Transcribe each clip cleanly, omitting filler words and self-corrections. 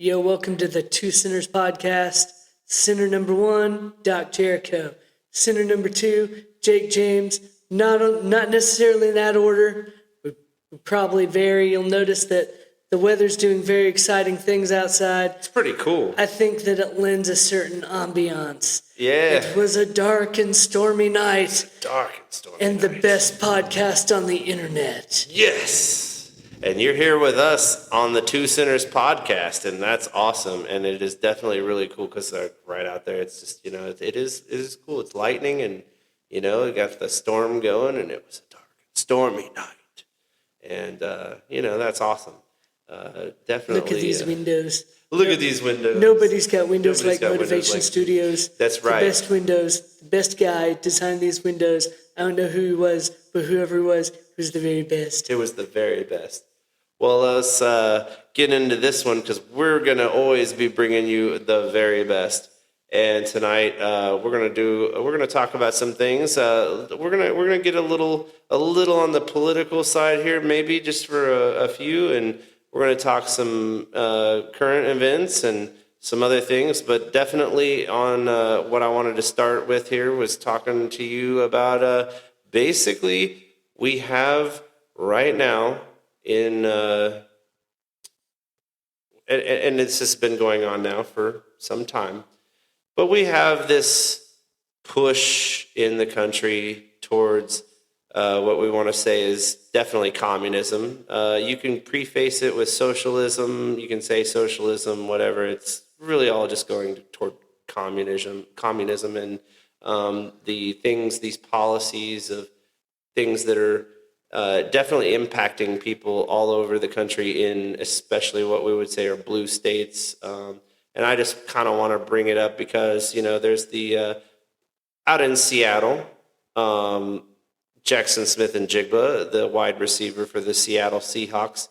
Yo, welcome to the 2Sinners podcast. Sinner number 1, Doc Jericho. Sinner number 2, Jake James. Not necessarily in that order. We probably vary. You'll notice that the weather's doing very exciting things outside. It's pretty cool. I think that it lends a certain ambiance. Yeah. It was a dark and stormy night. And the night. best podcast on the internet. Yes. And you're here with us on the 2Sinners podcast, and that's awesome. And it is definitely really cool because right out there, it's just, it is cool. It's lightning, and, it got the storm going, and it was a dark and stormy night. And, that's awesome. Definitely. Look at these windows. Look at these windows. Nobody's got windows Nobody's like got Motivation windows like- Studios. That's right. The best windows, the best guy designed these windows. I don't know who he was, but whoever he was the very best. It was the very best. Well, let's get into this one because we're going to always be bringing you the very best. And tonight we're going to talk about some things. We're going to get a little on the political side here, maybe just for a few, and we're going to talk some current events and some other things. But definitely on what I wanted to start with here was talking to you about basically we have right now. And this has been going on now for some time. But we have this push in the country towards what we want to say is definitely communism. You can preface it with socialism. You can say socialism, whatever. It's really all just going toward communism and these policies of things that are definitely impacting people all over the country in especially what we would say are blue states. And I just kind of want to bring it up because, there's the, out in Seattle, Jackson Smith-Njigba, the wide receiver for the Seattle Seahawks,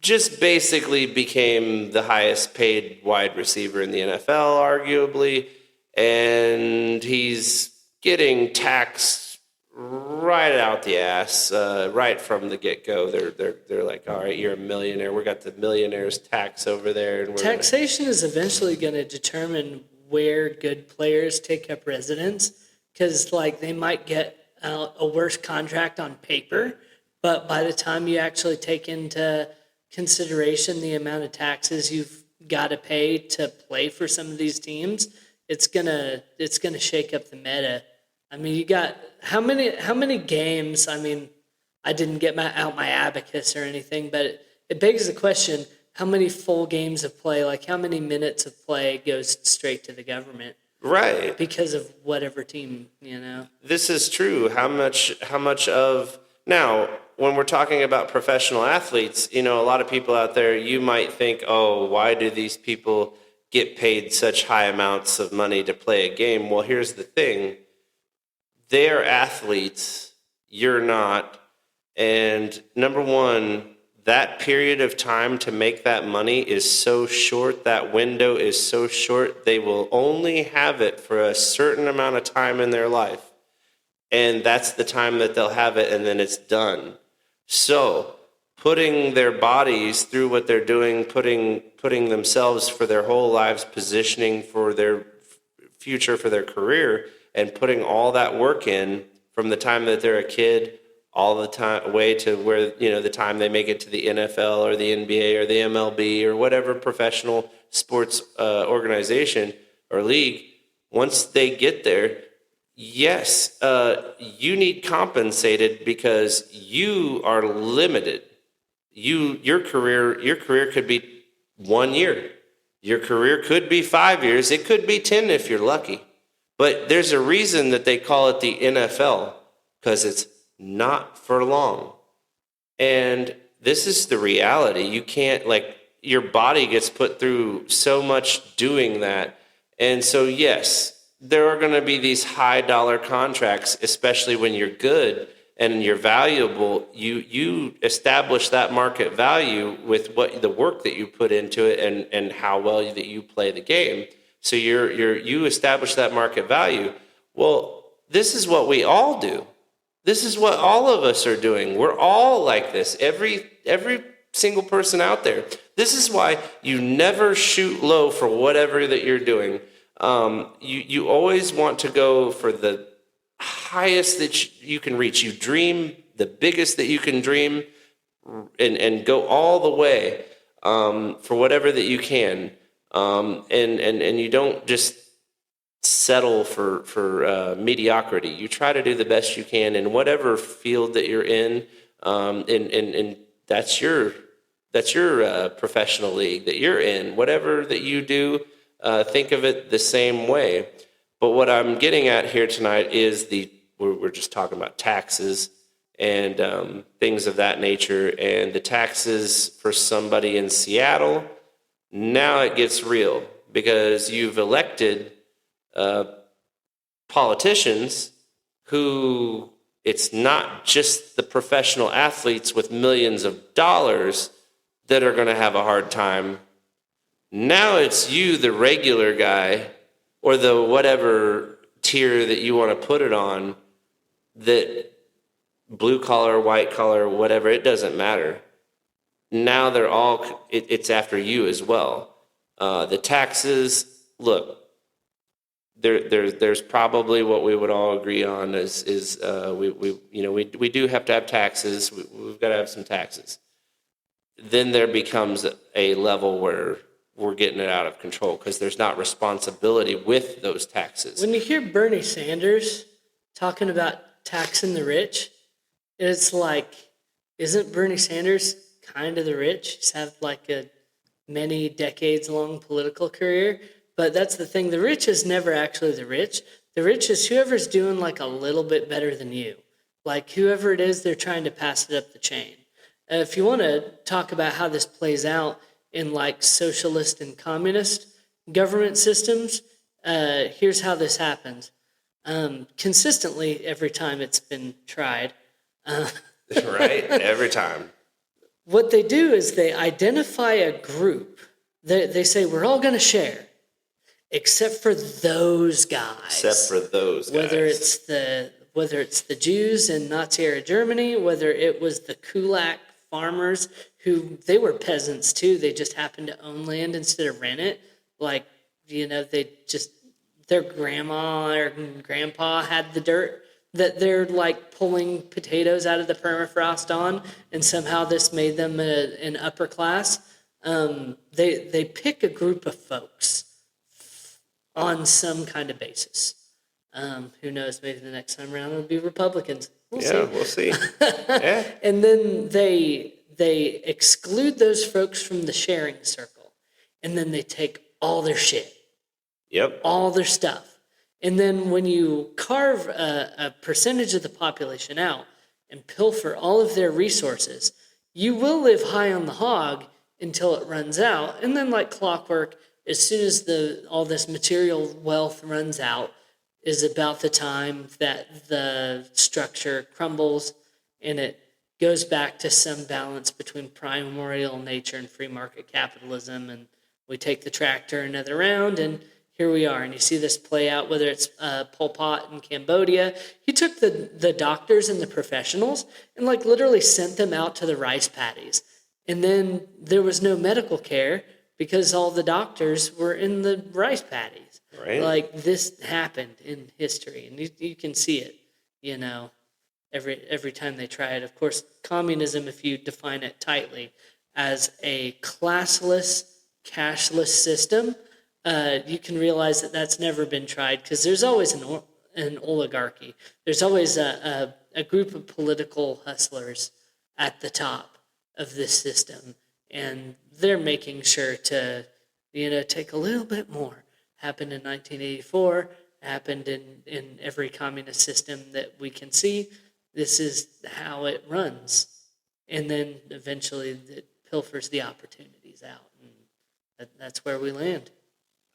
just basically became the highest paid wide receiver in the NFL, arguably. And he's getting taxed right out the ass, right from the get-go. They're like, all right, you're a millionaire. We got the millionaires tax over there. And Taxation is eventually going to determine where good players take up residence because, they might get a worse contract on paper, but by the time you actually take into consideration the amount of taxes you've got to pay to play for some of these teams, it's gonna shake up the meta. I mean, you got how many games? I mean, I didn't get out my abacus or anything, but it begs the question: how many full games of play, how many minutes of play, goes straight to the government? Right. Because of whatever team, This is true. How much of now when we're talking about professional athletes, a lot of people out there, you might think, oh, why do these people get paid such high amounts of money to play a game? Well, here's the thing. They're athletes, you're not. And number one, that period of time to make that money is so short, that window is so short, they will only have it for a certain amount of time in their life. And that's the time that they'll have it, and then it's done. So putting their bodies through what they're doing, putting themselves for their whole lives, positioning for their future, for their career, and putting all that work in from the time that they're a kid all the time way to where, the time they make it to the NFL or the NBA or the MLB or whatever professional sports organization or league, once they get there, yes, you need compensated because you are limited. Your career could be 1 year. Your career could be 5 years. It could be 10 if you're lucky. But there's a reason that they call it the NFL, because it's not for long. And this is the reality. You can't, your body gets put through so much doing that. And so, yes, there are going to be these high dollar contracts, especially when you're good and you're valuable. You establish that market value with what the work that you put into it and how well that you play the game. So you establish that market value. Well, this is what we all do. This is what all of us are doing. We're all like this. Every single person out there. This is why you never shoot low for whatever that you're doing. You always want to go for the highest that you can reach. You dream the biggest that you can dream, and go all the way for whatever that you can. And you don't just settle for mediocrity. You try to do the best you can in whatever field that you're in, and that's your professional league that you're in. Whatever that you do, think of it the same way. But what I'm getting at here tonight is we're just talking about taxes and things of that nature, and the taxes for somebody in Seattle. Now it gets real because you've elected politicians who, it's not just the professional athletes with millions of dollars that are going to have a hard time. Now it's you, the regular guy, or the whatever tier that you want to put it on, that blue collar, white collar, whatever, it doesn't matter. Now they're all, it's after you as well. The taxes, look, there's probably what we would all agree on is we do have to have taxes. We've got to have some taxes. Then there becomes a level where we're getting it out of control because there's not responsibility with those taxes. When you hear Bernie Sanders talking about taxing the rich, it's like, isn't Bernie Sanders kind of the rich? He's had like a many decades long political career. But that's the thing. The rich is never actually the rich. The rich is whoever's doing like a little bit better than you. Like whoever it is, they're trying to pass it up the chain. If you want to talk about how this plays out in like socialist and communist government systems, here's how this happens. Consistently, every time it's been tried. Right? Every time. What they do is they identify a group. They say, we're all going to share. Except for those guys. Except for those guys. Whether it's the Jews in Nazi-era Germany, whether it was the kulak farmers who, they were peasants too, they just happened to own land instead of rent it. Like, their grandma or grandpa had the dirt that they're like pulling potatoes out of the permafrost on, and somehow this made them an upper class. They pick a group of folks on some kind of basis. Who knows, maybe the next time around it'll be Republicans. We'll see. Yeah. And then they exclude those folks from the sharing circle. And then they take all their shit. Yep. All their stuff. And then when you carve a percentage of the population out and pilfer all of their resources, you will live high on the hog until it runs out. And then like clockwork, as soon as all this material wealth runs out, is about the time that the structure crumbles and it goes back to some balance between primordial nature and free market capitalism. And we take the tractor another round, and here we are. And you see this play out, whether it's Pol Pot in Cambodia. He took the doctors and the professionals and like literally sent them out to the rice paddies. And then there was no medical care because all the doctors were in the rice paddies. Right. Like this happened in history, and you can see it, every time they try it. Of course, communism, if you define it tightly as a classless, cashless system, you can realize that that's never been tried because there's always an oligarchy. There's always a group of political hustlers at the top of this system, and they're making sure to, take a little bit more. Happened in 1984, happened in every communist system that we can see. This is how it runs. And then eventually it pilfers the opportunities out. And that's where we land.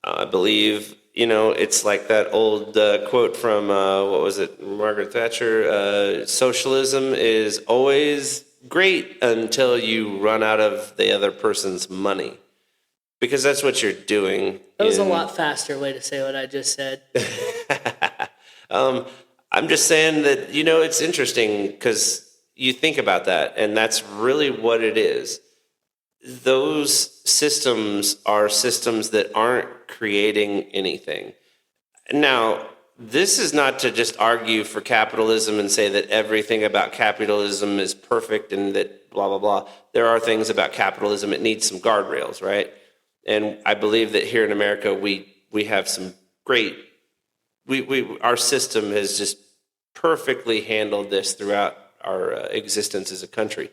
I believe, it's like that old quote from, Margaret Thatcher, socialism is always great until you run out of the other person's money. Because that's what you're doing. That was a lot faster way to say what I just said. I'm just saying that, it's interesting because you think about that, and that's really what it is. those systems are systems that aren't creating anything. Now, this is not to just argue for capitalism and say that everything about capitalism is perfect and that blah, blah, blah. There are things about capitalism, it needs some guardrails, right? And I believe that here in America, we have some great, our system has just perfectly handled this throughout our existence as a country.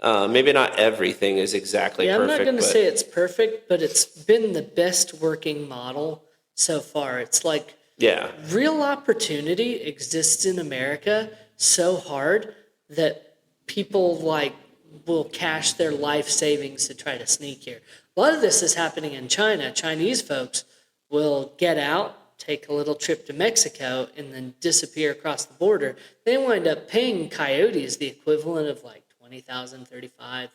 Maybe not everything is exactly Yeah, perfect. I'm not going to say it's perfect, but it's been the best working model so far. It's like yeah, real opportunity exists in America so hard that people like will cash their life savings to try to sneak here. A lot of this is happening in China. Chinese folks will get out, take a little trip to Mexico, and then disappear across the border. They wind up paying coyotes the equivalent of like 20,000, 35,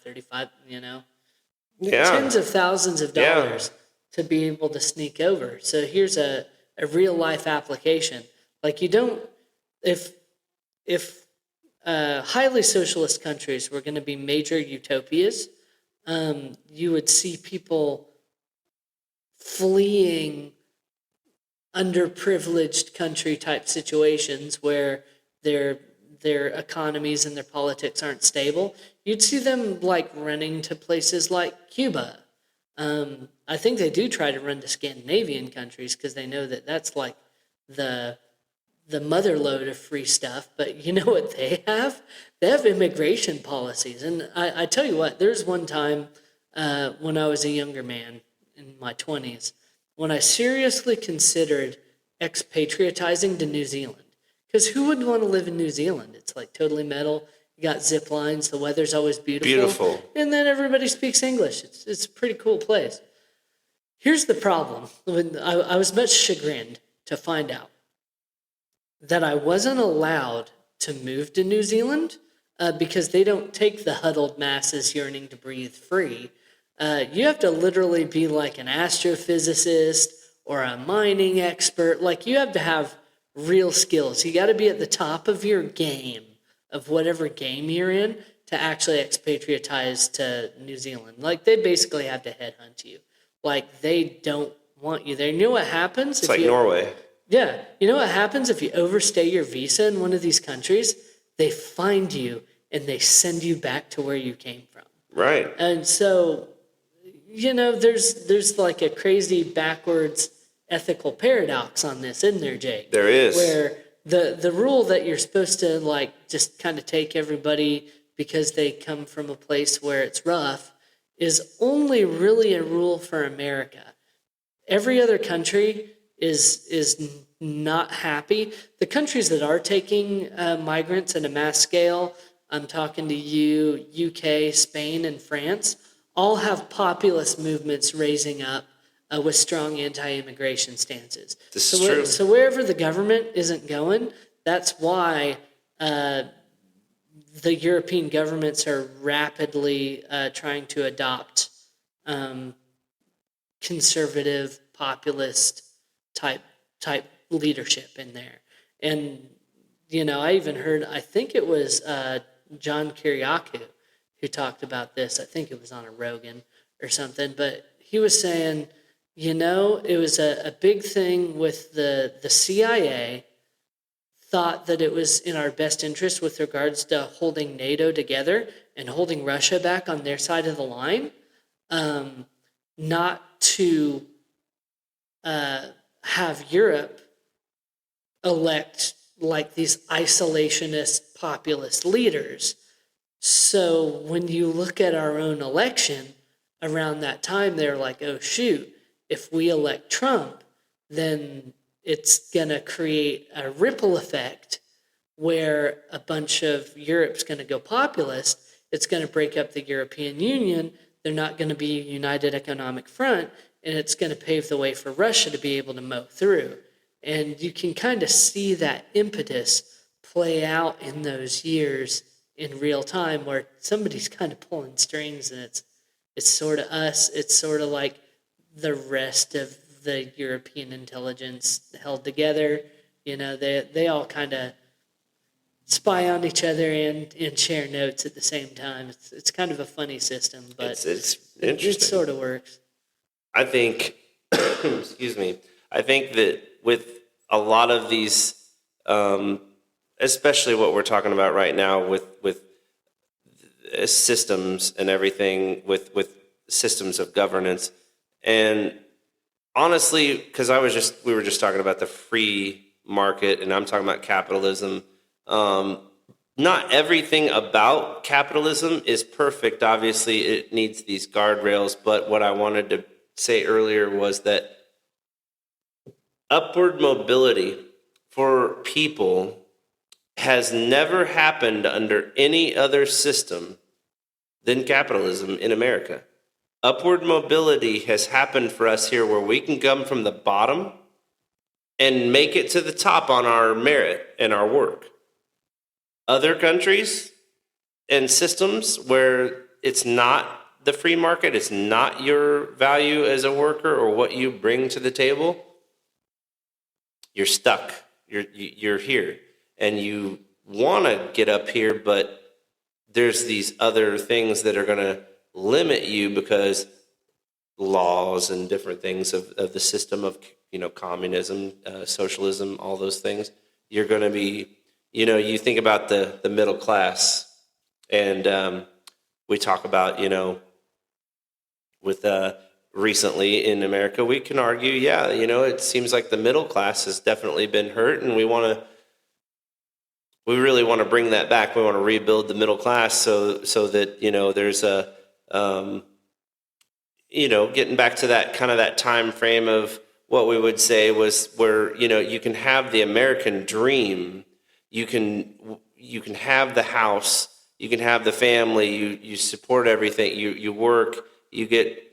yeah, tens of thousands of yeah. dollars to be able to sneak over. So here's a real life application. Like you don't, if highly socialist countries were going to be major utopias, you would see people fleeing underprivileged country type situations where their economies and their politics aren't stable. You'd see them like running to places like Cuba. I think they do try to run to Scandinavian countries because they know that that's like the mother lode of free stuff. But you know what they have? They have immigration policies. And I tell you what, there's one time when I was a younger man in my 20s when I seriously considered expatriatizing to New Zealand. Because who wouldn't want to live in New Zealand? It's like totally metal. You got zip lines. The weather's always beautiful. Beautiful. And then everybody speaks English. It's a pretty cool place. Here's the problem. When I was much chagrined to find out that I wasn't allowed to move to New Zealand because they don't take the huddled masses yearning to breathe free. You have to literally be like an astrophysicist or a mining expert. Like you have to have real skills. You got to be at the top of your game of whatever game you're in to actually expatriatize to New Zealand. Like they basically have to headhunt you. Like they don't want you there. You know what happens? It's like Norway. Yeah. You know what happens if you overstay your visa in one of these countries? They find you and they send you back to where you came from. Right. And so, there's like a crazy backwards ethical paradox on this, isn't there, Jake? There is. Where the rule that you're supposed to like just kind of take everybody because they come from a place where it's rough is only really a rule for America. Every other country is not happy. The countries that are taking migrants at a mass scale, I'm talking to you, UK, Spain, and France, all have populist movements raising up with strong anti-immigration stances. This is true. So wherever the government isn't going, that's why the European governments are rapidly trying to adopt conservative, populist type leadership in there. And I even heard, I think it was John Kiriakou who talked about this. I think it was on a Rogan or something, but he was saying, it was a big thing with the CIA thought that it was in our best interest with regards to holding NATO together and holding Russia back on their side of the line, not to have Europe elect like these isolationist populist leaders. So when you look at our own election around that time, they're like, oh, shoot, if we elect Trump, then it's going to create a ripple effect where a bunch of Europe's going to go populist. It's going to break up the European Union. They're not going to be a united economic front, and it's going to pave the way for Russia to be able to mow through. And you can kind of see that impetus play out in those years in real time where somebody's kind of pulling strings, and it's sort of us. It's sort of like the rest of the European intelligence held together. They all kind of spy on each other and share notes at the same time. It's kind of a funny system, but It's it interesting. sort of works. I think, excuse me, I think that with a lot of these, especially what we're talking about right now with systems and everything, with systems of governance, and honestly, because we were just talking about the free market, and I'm talking about capitalism. Not everything about capitalism is perfect. Obviously, it needs these guardrails. But what I wanted to say earlier was that upward mobility for people has never happened under any other system than capitalism in America. Upward mobility has happened for us here where we can come from the bottom and make it to the top on our merit and our work. Other countries and systems where it's not the free market, it's not your value as a worker or what you bring to the table, you're stuck. You're here. And you want to get up here, but there's these other things that are going to limit you because laws and different things of the system of communism, socialism, all those things. You're going to be, you think about the middle class, and we talk about, with recently in America, we can argue, it seems like the middle class has definitely been hurt, and we really want to bring that back. We want to rebuild the middle class so that there's a getting back to that kind of that time frame of what we would say was where you can have the American dream, you can have the house, you can have the family, you support everything, you work, you get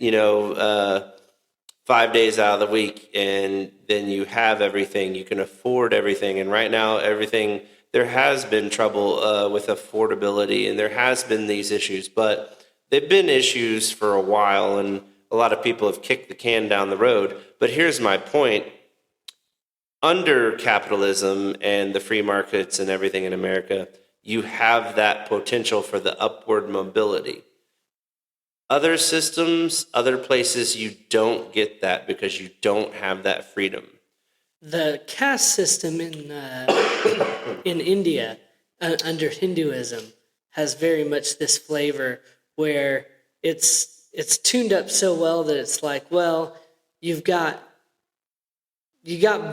5 days out of the week, and then you have everything, you can afford everything. And right now there has been trouble with affordability, and there has been these issues, but they've been issues for a while, and a lot of people have kicked the can down the road. But here's my point. Under capitalism and the free markets and everything in America, you have that potential for the upward mobility. Other systems, other places, you don't get that because you don't have that freedom. The caste system in India under Hinduism has very much this flavor where it's tuned up so well that it's like, well, you got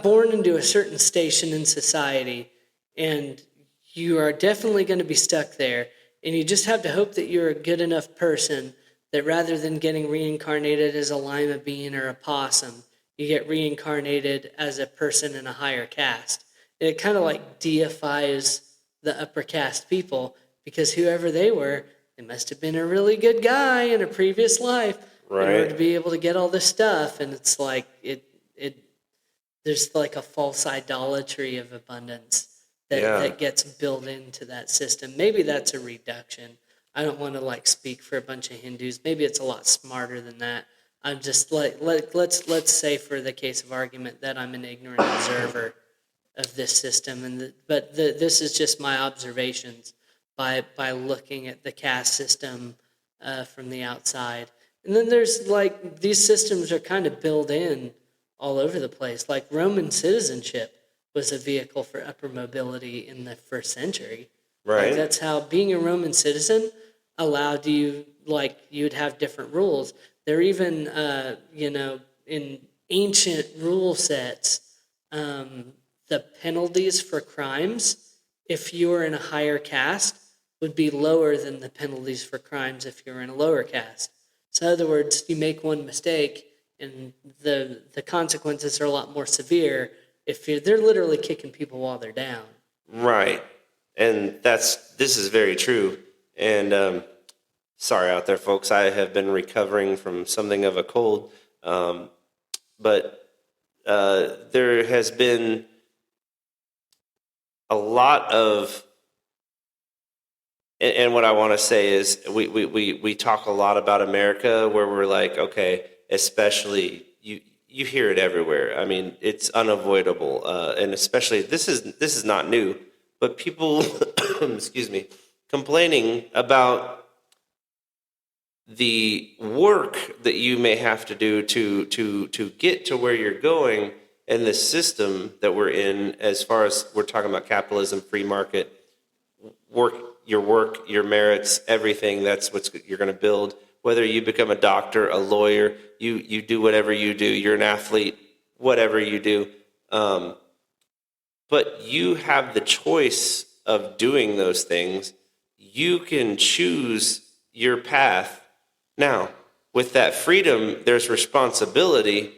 born into a certain station in society, and you are definitely going to be stuck there, and you just have to hope that you're a good enough person that rather than getting reincarnated as a lima bean or a possum, you get reincarnated as a person in a higher caste. And it kind of like deifies the upper caste people, because whoever they were, they must have been a really good guy in a previous life in order to be able to get all this stuff. And it's like there's like a false idolatry of abundance that gets built into that system. Maybe that's a reduction. I don't want to like speak for a bunch of Hindus. Maybe it's a lot smarter than that. I'm just like let's say for the case of argument that I'm an ignorant observer of this system, but this is just my observations by looking at the caste system from the outside. And then there's like these systems are kind of built in all over the place. Like Roman citizenship was a vehicle for upper mobility in the first century. Right. Like that's how being a Roman citizen allowed you, like you'd have different rules. They're even, in ancient rule sets, the penalties for crimes, if you were in a higher caste, would be lower than the penalties for crimes if you're in a lower caste. So in other words, you make one mistake, and the consequences are a lot more severe if they're literally kicking people while they're down. Right. And this is very true. And sorry out there, folks. I have been recovering from something of a cold. But there has been a lot of, and what I want to say is we talk a lot about America where we're like, okay, especially you hear it everywhere. I mean, it's unavoidable. And especially this is not new. but people, excuse me, complaining about the work that you may have to do to get to where you're going, and the system that we're in, as far as we're talking about capitalism, free market, work, your merits, everything. That's what you're going to build. Whether you become a doctor, a lawyer, you do whatever you do. You're an athlete, whatever you do. But you have the choice of doing those things. You can choose your path. Now, with that freedom, there's responsibility.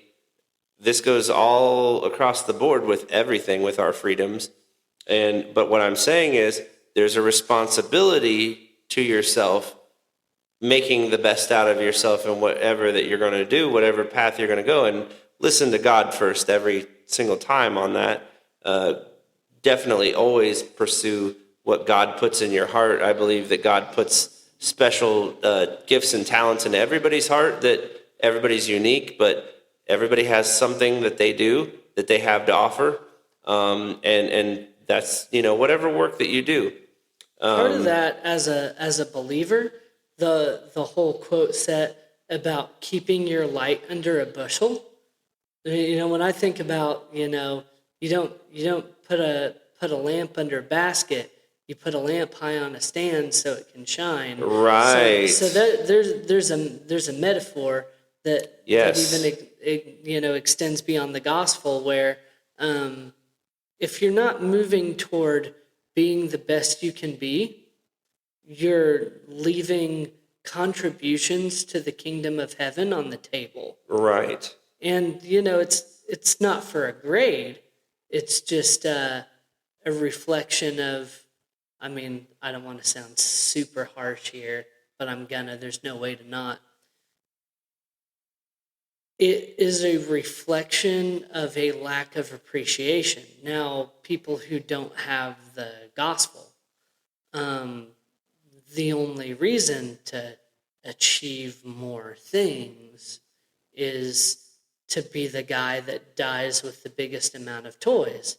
This goes all across the board with everything, with our freedoms. But what I'm saying is there's a responsibility to yourself, making the best out of yourself in whatever that you're going to do, whatever path you're going to go, and listen to God first every single time on that. Definitely always pursue what God puts in your heart. I believe that God puts special gifts and talents in everybody's heart, that everybody's unique, but everybody has something that they do, that they have to offer. And that's, whatever work that you do. Part of that, as a believer, the whole quote set about keeping your light under a bushel. When I think about, you don't put a lamp under a basket. You put a lamp high on a stand so it can shine. Right. So there's a metaphor that Yes. that even extends beyond the gospel, where if you're not moving toward being the best you can be, you're leaving contributions to the kingdom of heaven on the table. Right. And it's not for a grade. It's just a reflection of, I don't want to sound super harsh here, but there's no way to not. It is a reflection of a lack of appreciation. Now, people who don't have the gospel, the only reason to achieve more things is to be the guy that dies with the biggest amount of toys.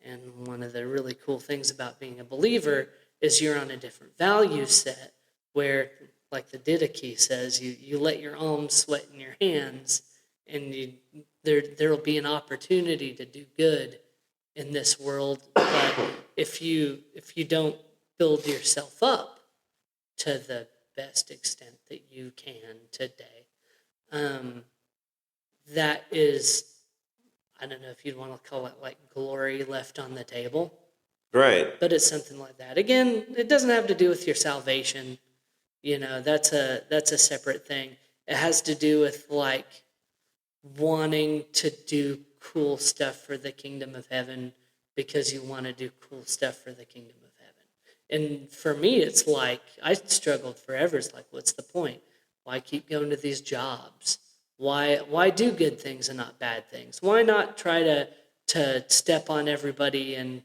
And one of the really cool things about being a believer is you're on a different value set, where, like the Didache says, you let your alms sweat in your hands, and there will be an opportunity to do good in this world. But if you don't build yourself up to the best extent that you can today, that is, I don't know if you'd want to call it like glory left on the table. Right. But it's something like that. Again, it doesn't have to do with your salvation. That's a separate thing. It has to do with like wanting to do cool stuff for the kingdom of heaven because you want to do cool stuff for the kingdom of heaven. And for me, it's like, I struggled forever. It's like, what's the point? Why keep going to these jobs? Why do good things and not bad things? Why not try to step on everybody and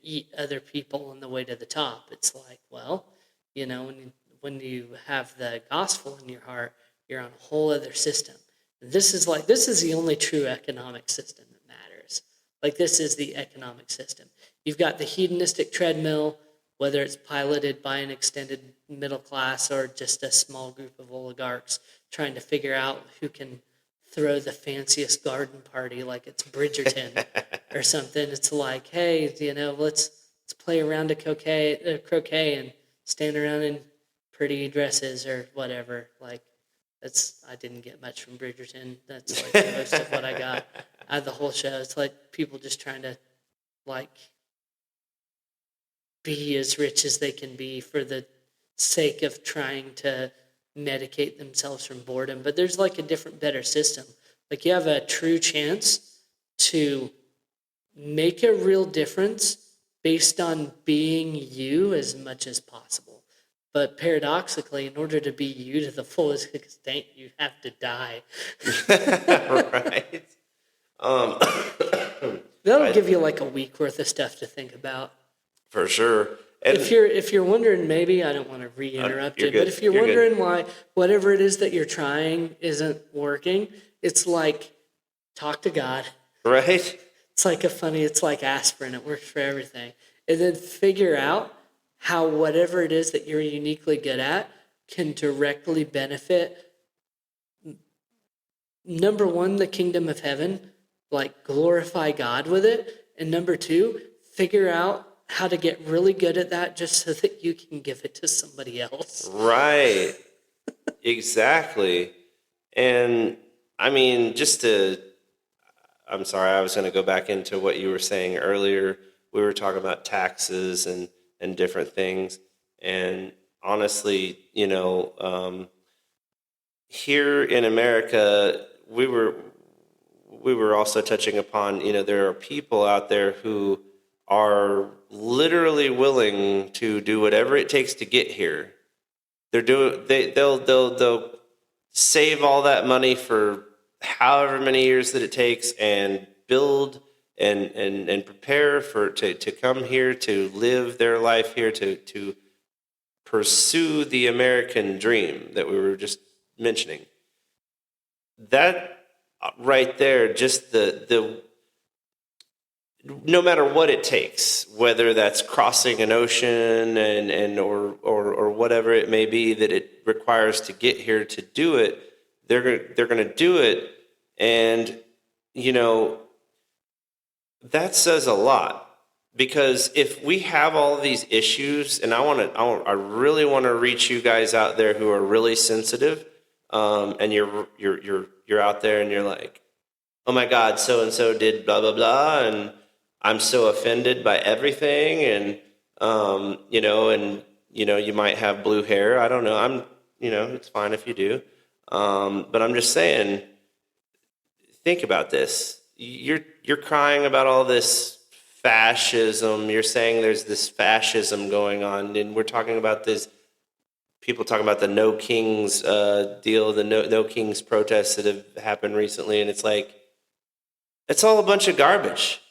eat other people on the way to the top? It's like, well, when you have the gospel in your heart, you're on a whole other system. This is the only true economic system that matters. Like, this is the economic system. You've got the hedonistic treadmill, whether it's piloted by an extended middle class or just a small group of oligarchs trying to figure out who can throw the fanciest garden party like it's Bridgerton or something. It's like, hey, let's play a round of croquet and stand around in pretty dresses or whatever. Like, I didn't get much from Bridgerton. That's like most of what I got out of the whole show. It's like people just trying to like be as rich as they can be for the sake of trying to medicate themselves from boredom. But there's like a different, better system. Like, you have a true chance to make a real difference based on being you as much as possible. But paradoxically, in order to be you to the fullest extent, you have to die. Right. That'll give you like a week worth of stuff to think about. For sure. And if you're wondering, maybe I don't want to re-interrupt you're it, good. but if you're You're wondering good. why whatever it is that you're trying isn't working, it's like, talk to God. right. It's like aspirin. It works for everything. and then figure out how whatever it is that you're uniquely good at can directly benefit, number one, the kingdom of heaven, like glorify God with it. And number two, figure out how to get really good at that just so that you can give it to somebody else. Right. Exactly. And I mean, I'm sorry, I was going to go back into what you were saying earlier. We were talking about taxes and different things. And honestly, here in America, we were also touching upon, there are people out there who are literally willing to do whatever it takes to get here. They'll save all that money for however many years that it takes and build and prepare to come here, to live their life here, to pursue the American dream that we were just mentioning. That right there, just the no matter what it takes, whether that's crossing an ocean or whatever it may be that it requires to get here to do it, they're going to do it. And that says a lot, because if we have all of these issues, and I really want to reach you guys out there who are really sensitive, and you're out there and you're like, oh my God, so and so did blah blah blah, and I'm so offended by everything, and you might have blue hair. I don't know. It's fine if you do, but I'm just saying, think about this. You're crying about all this fascism. You're saying there's this fascism going on, and we're talking about this. People talking about the No Kings deal, the No Kings protests that have happened recently, and it's like, it's all a bunch of garbage.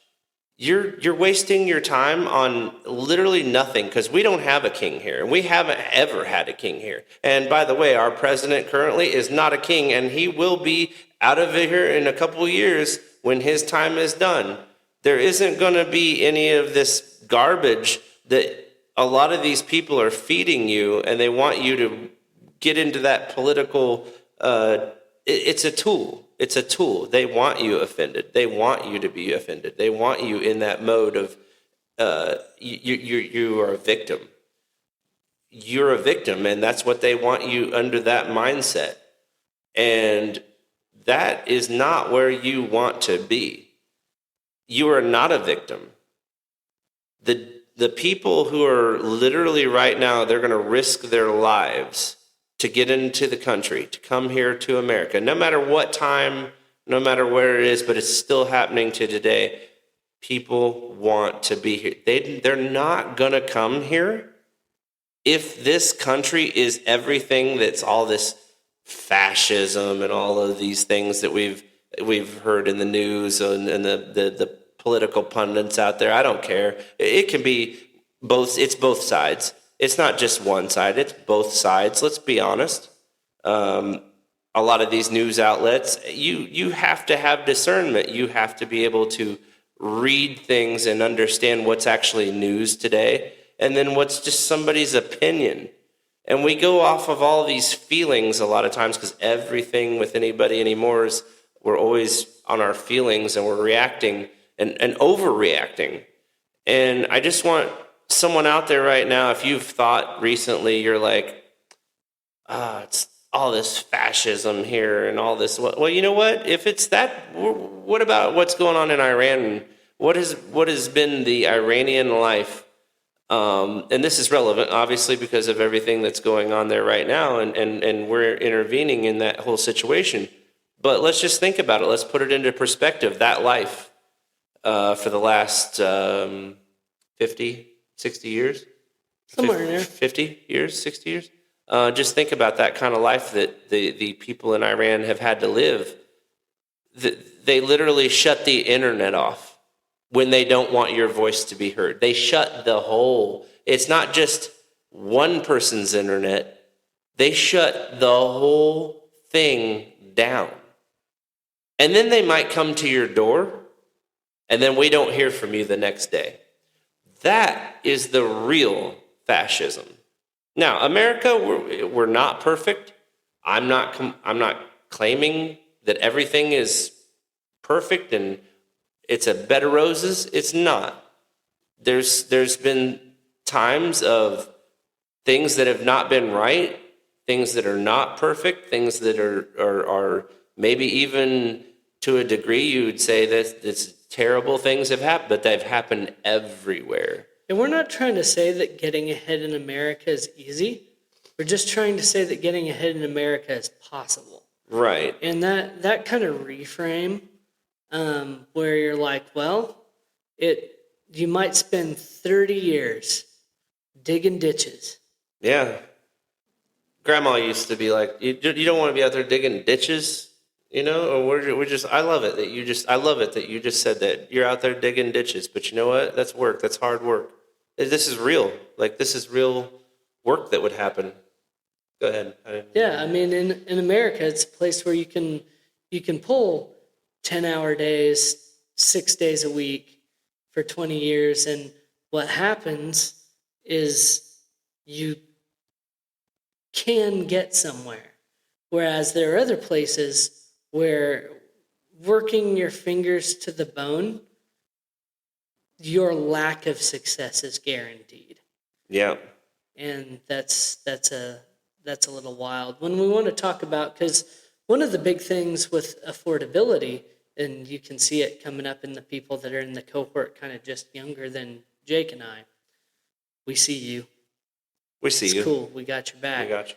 You're wasting your time on literally nothing, because we don't have a king here, and we haven't ever had a king here. And by the way, our president currently is not a king, and he will be out of here in a couple of years when his time is done. There isn't going to be any of this garbage that a lot of these people are feeding you, and they want you to get into that political. It's a tool. It's a tool. They want you offended. They want you to be offended. They want you in that mode of you are a victim. You're a victim, and that's what they want you under, that mindset. And that is not where you want to be. You are not a victim. The people who are literally right now, they're going to risk their lives to get into the country, to come here to America, no matter what time, no matter where it is, but it's still happening to today. People want to be here. They're not going to come here if this country is everything that's all this fascism and all of these things that we've heard in the news and the political pundits out there. I don't care. It can be both. It's both sides. It's not just one side. It's both sides. Let's be honest. A lot of these news outlets, you have to have discernment. You have to be able to read things and understand what's actually news today, and then what's just somebody's opinion. And we go off of all these feelings a lot of times, because everything with anybody anymore is, we're always on our feelings, and we're reacting and overreacting. And I just want someone out there right now, if you've thought recently, you're like, it's all this fascism here and all this. Well, you know what? If it's that, what about what's going on in Iran? What has been the Iranian life? And this is relevant, obviously, because of everything that's going on there right now, and we're intervening in that whole situation. But let's just think about it. Let's put it into perspective. That life for the last 50, 60 years? Somewhere in there. 50 years, 60 years? Just think about that kind of life that the people in Iran have had to live. They literally shut the internet off when they don't want your voice to be heard. They shut the whole, it's not just one person's internet. They shut the whole thing down. And then they might come to your door, and then we don't hear from you the next day. That is the real fascism. Now, America, we're not perfect. I'm not claiming that everything is perfect and it's a bed of roses. It's not. There's been times of things that have not been right, things that are not perfect, things that are maybe even to a degree you would say that this terrible things have happened, but they've happened everywhere. And we're not trying to say that getting ahead in America is easy. We're just trying to say that getting ahead in America is possible. Right. And that kind of reframe, where you're like, well, you might spend 30 years digging ditches. Yeah. Grandma used to be like, you don't want to be out there digging ditches, or we're just, I love it that you just said that you're out there digging ditches, but you know what? That's work. That's hard work. This is real. Like, this is real work that would happen. Go ahead. Yeah, I mean, in America, it's a place where you can pull 10-hour days, 6 days a week for 20 years, and what happens is you can get somewhere. Whereas there are other places where working your fingers to the bone, your lack of success is guaranteed. Yeah. And that's a little wild. When we want to talk about, because one of the big things with affordability, and you can see it coming up in the people that are in the cohort kind of just younger than Jake and I, we see you. We see It's you. cool. We got your back. We got you.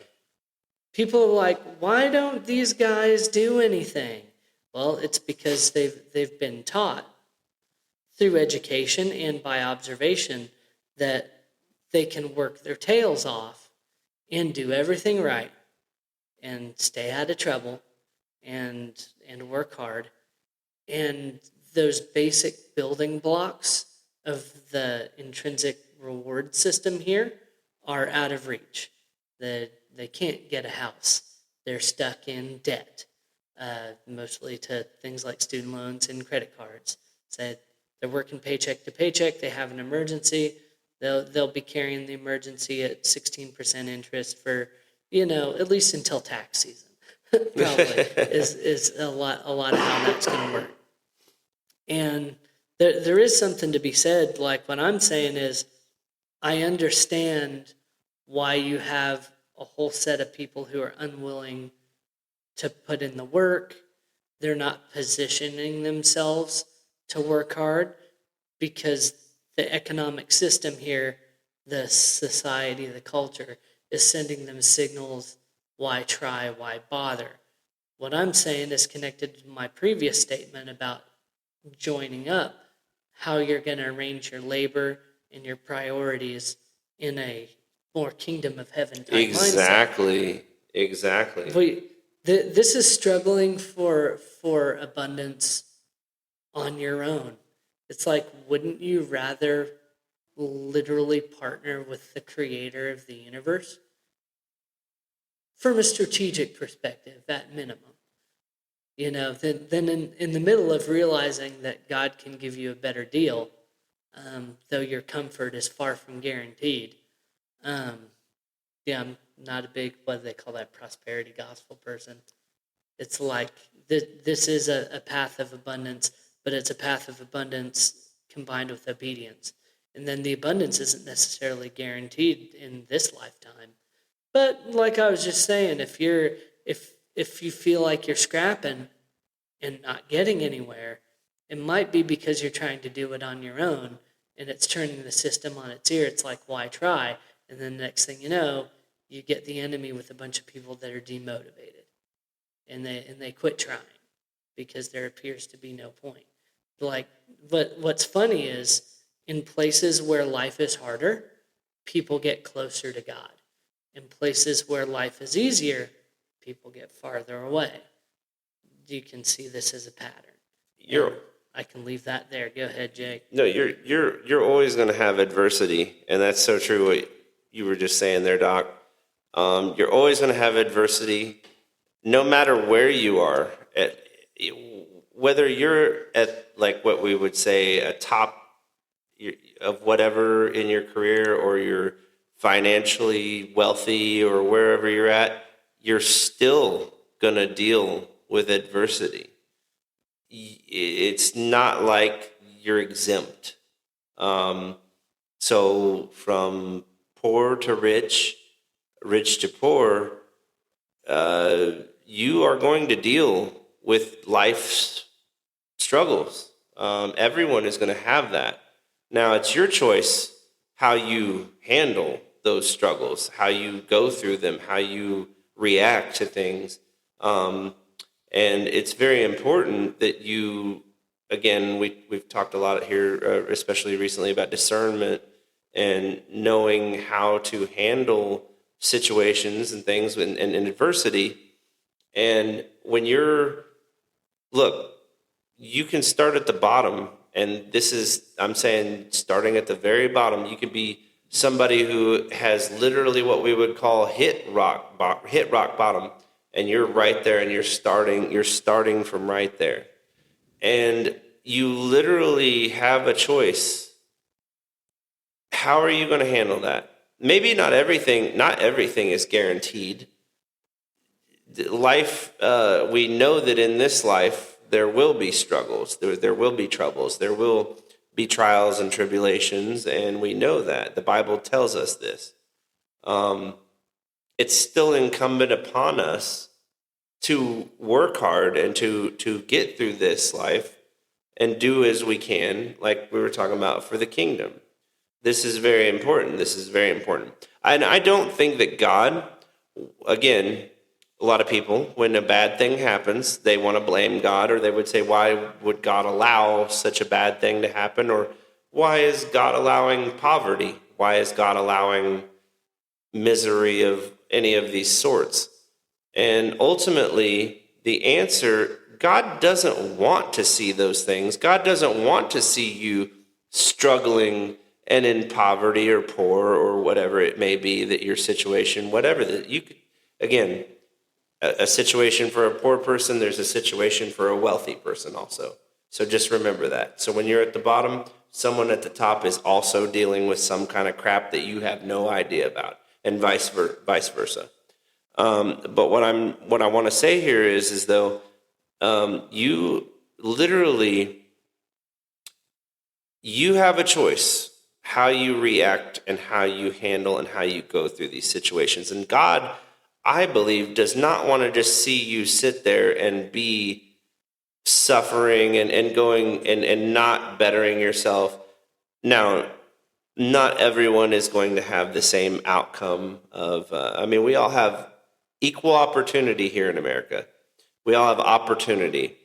People are like, why don't these guys do anything? Well, it's because they've been taught through education and by observation that they can work their tails off and do everything right and stay out of trouble and work hard. And those basic building blocks of the intrinsic reward system here are out of reach. They can't get a house. They're stuck in debt, mostly to things like student loans and credit cards. So they're working paycheck to paycheck. They have an emergency. They'll be carrying the emergency at 16% interest for, at least until tax season. Probably is a lot of how that's going to work. And there is something to be said. Like what I'm saying is, I understand why you have a whole set of people who are unwilling to put in the work. They're not positioning themselves to work hard because the economic system here, the society, the culture, is sending them signals, why try, why bother? What I'm saying is connected to my previous statement about joining up, how you're going to arrange your labor and your priorities in a more kingdom of heaven type Exactly. mindset. Exactly. This is struggling for abundance on your own. It's like, wouldn't you rather literally partner with the creator of the universe? From a strategic perspective, at minimum. Then in the middle of realizing that God can give you a better deal, though your comfort is far from guaranteed. I'm not a big, what do they call that, prosperity gospel person. It's like, this is a path of abundance, but it's a path of abundance combined with obedience. And then the abundance isn't necessarily guaranteed in this lifetime. But like I was just saying, if you feel like you're scrapping and not getting anywhere, it might be because you're trying to do it on your own, and it's turning the system on its ear. It's like, why try? And then the next thing you know, you get the enemy with a bunch of people that are demotivated, and they quit trying because there appears to be no point. But what's funny is, in places where life is harder, people get closer to God. In places where life is easier, people get farther away. You can see this as a pattern. I can leave that there. Go ahead, Jake. No, you're always going to have adversity, and that's so true. What you were just saying there, Doc. You're always going to have adversity, no matter where you are. Whether you're at, like, what we would say a top of whatever in your career, or you're financially wealthy or wherever you're at, you're still going to deal with adversity. It's not like you're exempt. So from poor to rich, rich to poor, you are going to deal with life's struggles. Everyone is going to have that. Now, it's your choice how you handle those struggles, how you go through them, how you react to things. And it's very important that you, again, we've talked a lot here, especially recently, about discernment and knowing how to handle situations and things and adversity. And when look, you can start at the bottom, and I'm saying, starting at the very bottom, you could be somebody who has literally what we would call hit rock bottom, and you're right there, and you're starting from right there. And you literally have a choice. How are you going to handle that? Maybe not everything is guaranteed. Life, we know that in this life, there will be struggles, there will be troubles, there will be trials and tribulations, and we know that. The Bible tells us this. It's still incumbent upon us to work hard and to get through this life and do as we can, like we were talking about, for the kingdom. This is very important. And I don't think that God, again, a lot of people, when a bad thing happens, they want to blame God, or they would say, why would God allow such a bad thing to happen? Or why is God allowing poverty? Why is God allowing misery of any of these sorts? And ultimately, the answer, God doesn't want to see those things. God doesn't want to see you struggling and in poverty or poor or whatever it may be that your situation, whatever that you could, again, a situation for a poor person, there's a situation for a wealthy person also. So just remember that. So when you're at the bottom, someone at the top is also dealing with some kind of crap that you have no idea about, and vice versa. But what I want to say here is though, you literally, you have a choice how you react and how you handle and how you go through these situations. And God, I believe, does not want to just see you sit there and be suffering and going and not bettering yourself. Now, not everyone is going to have the same outcome of, we all have equal opportunity here in America. We all have opportunity.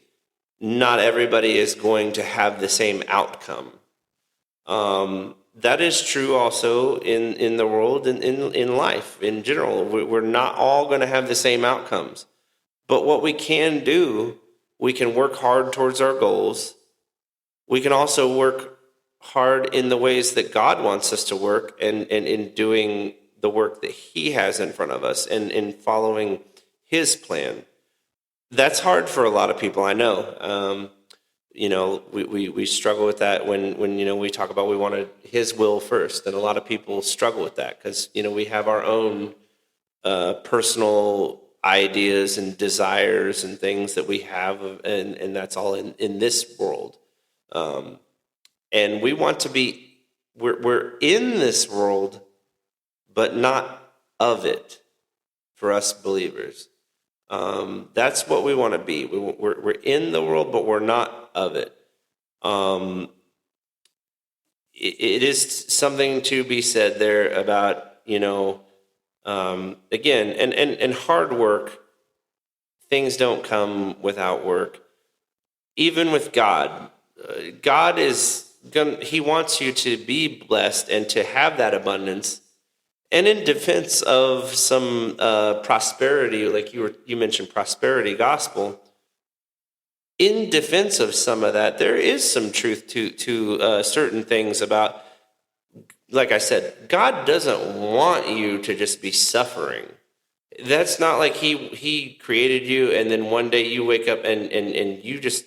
Not everybody is going to have the same outcome. That is true also in the world and in life in general. We're not all going to have the same outcomes. But what we can do, we can work hard towards our goals. We can also work hard in the ways that God wants us to work, and in doing the work that He has in front of us, and in following His plan. That's hard for a lot of people, I know. We struggle with that when we talk about we wanted His will first, and a lot of people struggle with that because we have our own personal ideas and desires and things that we have, and that's all in this world. And we want to be, we're in this world, but not of it. For us believers, that's what we want to be. We're in the world, but we're not of it. It is something to be said there about again, and hard work. Things don't come without work. Even with God, God He wants you to be blessed and to have that abundance. And in defense of some prosperity, like you mentioned, prosperity gospel. In defense of some of that, there is some truth to certain things about. Like I said, God doesn't want you to just be suffering. That's not like He created you, and then one day you wake up and you just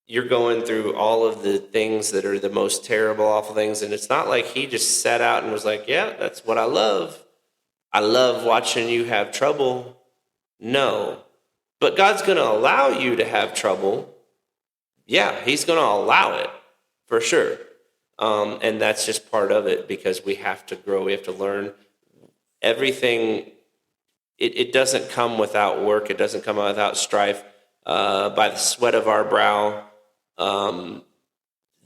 you're going through all of the things that are the most terrible, awful things. And it's not like he just sat out and was like, yeah, that's what I love. I love watching you have trouble. No. But God's going to allow you to have trouble. Yeah, he's going to allow it for sure. And that's just part of it because we have to grow. We have to learn everything. It doesn't come without work. It doesn't come without strife. By the sweat of our brow.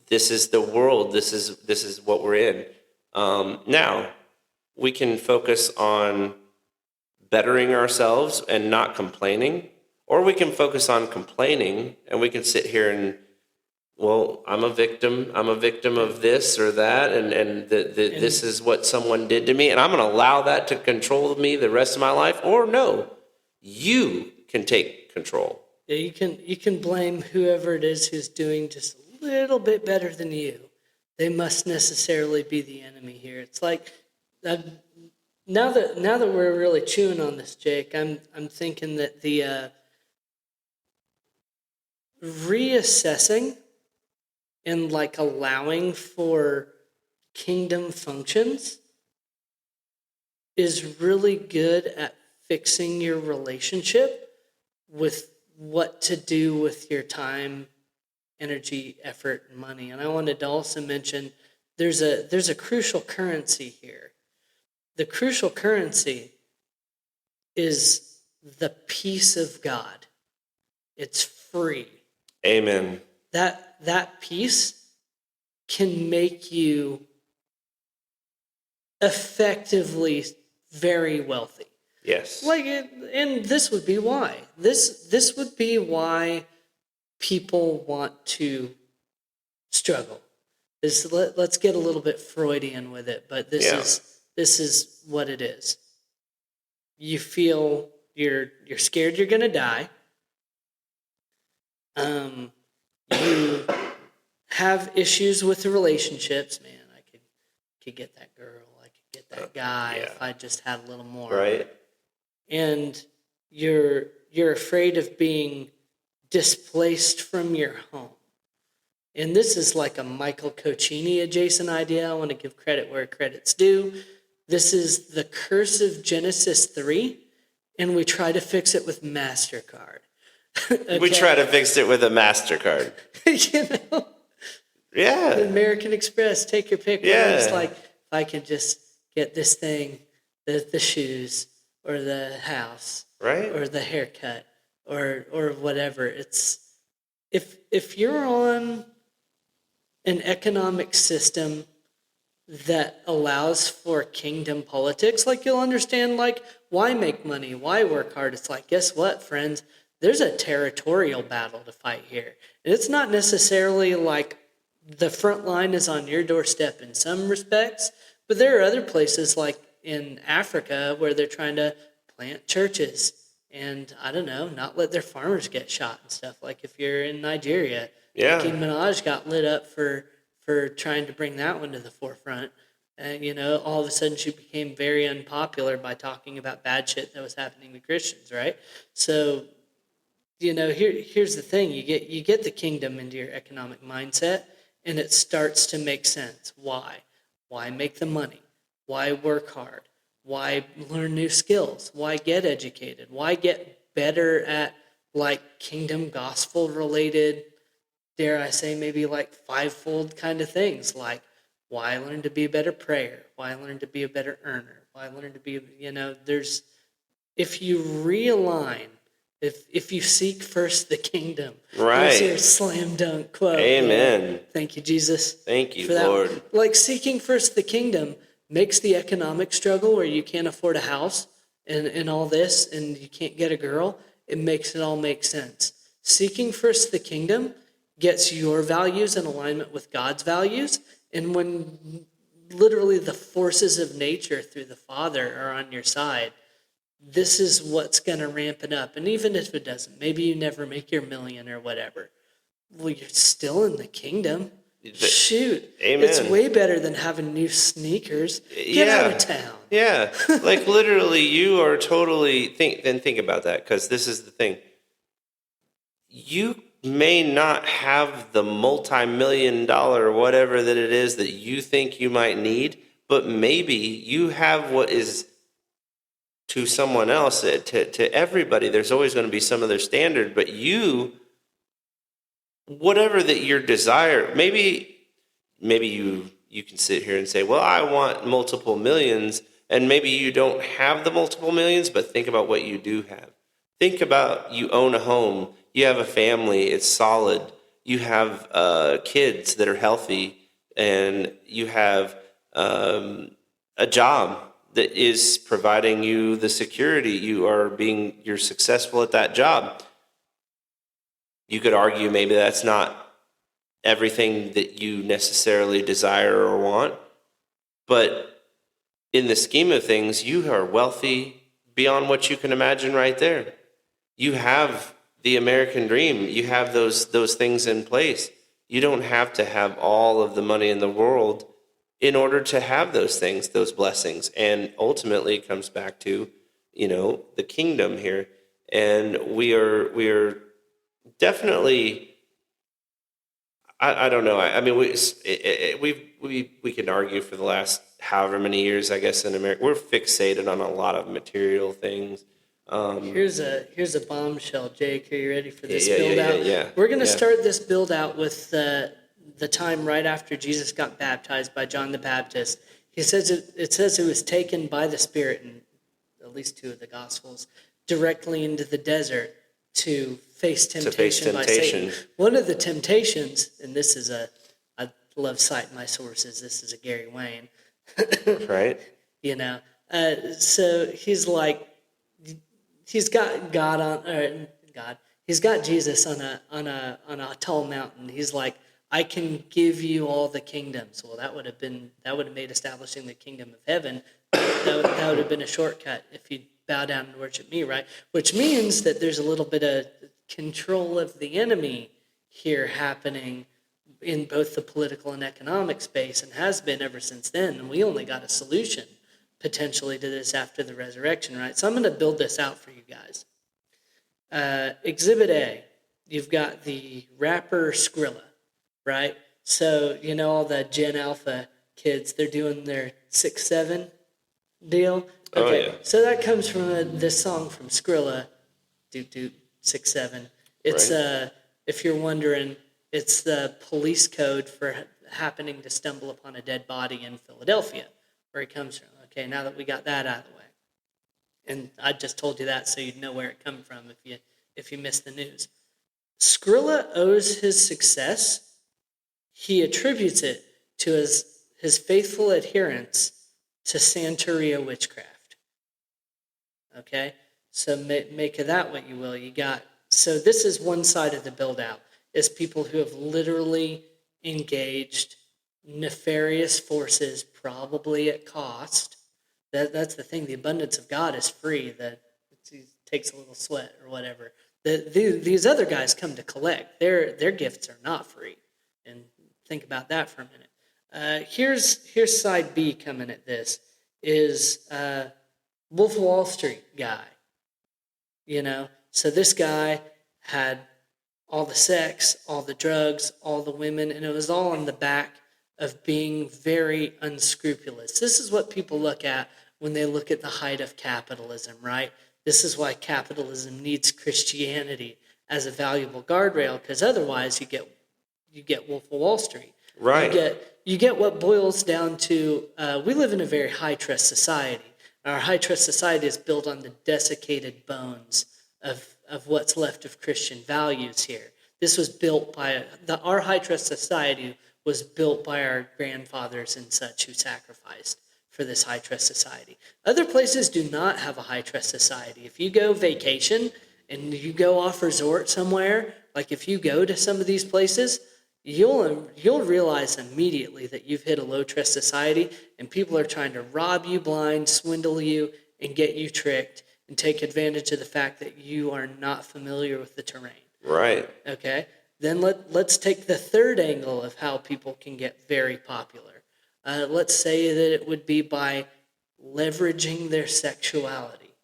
This is the world. This is what we're in. Now, we can focus on bettering ourselves and not complaining, or we can focus on complaining and we can sit here and, well, I'm a victim of this or that, and this is what someone did to me, and I'm going to allow that to control me the rest of my life. Or no, you can take control. Yeah, you can blame whoever it is who's doing just a little bit better than you. They must necessarily be the enemy here. It's like now that we're really chewing on this, Jake, I'm thinking that the reassessing and like allowing for kingdom functions is really good at fixing your relationship with what to do with your time, energy, effort, and money. And I wanted to also mention there's a crucial currency here. The crucial currency is the peace of God. It's free. Amen. That peace can make you effectively very wealthy. Yes. And this would be why. This would be why people want to struggle. Let's get a little bit Freudian with it, but this is what it is. You feel you're scared you're gonna die. You have issues with the relationships. Man, I could get that girl. I could get that guy if I just had a little more. Right. And you're afraid of being displaced from your home. And this is like a Michael Coccini adjacent idea. I want to give credit where credit's due. This is the curse of Genesis 3, and we try to fix it with MasterCard. Okay? We try to fix it with a MasterCard. You know? Yeah. American Express, take your pick. Yeah. It's like, if I could just get this thing, the shoes, or the house, right, or the haircut, or whatever. It's if you're on an economic system that allows for kingdom politics, like you'll understand, like why make money, why work hard. It's like, guess what, friends? There's a territorial battle to fight here. And it's not necessarily like the front line is on your doorstep in some respects, but there are other places like in Africa where they're trying to plant churches and, I don't know, not let their farmers get shot and stuff. Like if you're in Nigeria, Nicki Minaj got lit up for trying to bring that one to the forefront. And, you know, all of a sudden she became very unpopular by talking about bad shit that was happening to Christians, right? So, you know, here's the thing. You get the kingdom into your economic mindset, and it starts to make sense. Why? Why make the money? Why work hard? Why learn new skills? Why get educated? Why get better at like kingdom gospel related, dare I say, maybe like fivefold kind of things? Like why learn to be a better prayer? Why learn to be a better earner? Why learn to be, you know, if you realign, if you seek first the kingdom, right? That's your slam dunk quote. Amen. Yeah. Thank you, Jesus. Thank you, for that. Lord. Like seeking first the kingdom makes the economic struggle where you can't afford a house and all this and you can't get a girl, it makes it all make sense. Seeking first the kingdom gets your values in alignment with God's values, and when literally the forces of nature through the Father are on your side, this is what's going to ramp it up. And even if it doesn't, maybe you never make your million or whatever, well, you're still in the kingdom. Shoot. Amen. It's way better than having new sneakers. Get out of town. Yeah. Like literally you are totally think about that, because this is the thing. You may not have the multi-million dollar whatever that it is that you think you might need, but maybe you have what is to someone else, to everybody, there's always going to be some other standard, but you, whatever that your desire, maybe you can sit here and say, well, I want multiple millions, and maybe you don't have the multiple millions, but think about what you do have. Think about, you own a home, you have a family, it's solid, you have kids that are healthy, and you have a job that is providing you the security. You're successful at that job. You could argue maybe that's not everything that you necessarily desire or want, but in the scheme of things, you are wealthy beyond what you can imagine right there. You have the American dream. You have those things in place. You don't have to have all of the money in the world in order to have those things, those blessings. And ultimately it comes back to, the kingdom here. And we are definitely, I don't know. I mean, we can argue for the last however many years, I guess, in America. We're fixated on a lot of material things. Here's a bombshell, Jake. Are you ready for this Yeah, build out? yeah. We're going to start this build out with the time right after Jesus got baptized by John the Baptist. It says it was taken by the Spirit, in at least 2 of the Gospels, directly into the desert to face temptation by Satan. One of the temptations, and this is I love citing my sources. This is a Gary Wayne, right? So he's like, he's got he's got Jesus on a tall mountain. He's like, I can give you all the kingdoms. Well, that would have made establishing the kingdom of heaven. That would have been a shortcut if you bow down and worship me, right? Which means that there's a little bit of control of the enemy here happening in both the political and economic space, and has been ever since then. And we only got a solution potentially to this after the resurrection, right? So I'm going to build this out for you guys. Exhibit A, you've got the rapper Skrilla, right? So, all the Gen Alpha kids, they're doing their 6-7 deal. Okay, So that comes from this song from Skrilla, Doot Doot 6-7. It's, right. If you're wondering, it's the police code for happening to stumble upon a dead body in Philadelphia, where he comes from. Okay, now that we got that out of the way. And I just told you that so you'd know where it come from if you missed the news. Skrilla owes his success. He attributes it to his faithful adherence to Santeria witchcraft. Okay? So make of that what you will. So this is one side of the build out, is people who have literally engaged nefarious forces, probably at cost. That's the thing. The abundance of God is free. That it takes a little sweat or whatever. These other guys come to collect. Their gifts are not free. And think about that for a minute. Here's side B coming at this, is Wolf of Wall Street guy. So this guy had all the sex, all the drugs, all the women, and it was all on the back of being very unscrupulous. This is what people look at when they look at the height of capitalism, right? This is why capitalism needs Christianity as a valuable guardrail, because otherwise you get Wolf of Wall Street. Right. You get what boils down to, we live in a very high-trust society. Our high-trust society is built on the desiccated bones of what's left of Christian values here. This was built by, our high-trust society was built by our grandfathers and such who sacrificed for this high-trust society. Other places do not have a high-trust society. If you go vacation and you go off resort somewhere, like if you go to some of these places, you'll realize immediately that you've hit a low-trust society and people are trying to rob you blind, swindle you, and get you tricked and take advantage of the fact that you are not familiar with the terrain. Right. Okay? Then let's take the third angle of how people can get very popular. Let's say that it would be by leveraging their sexuality.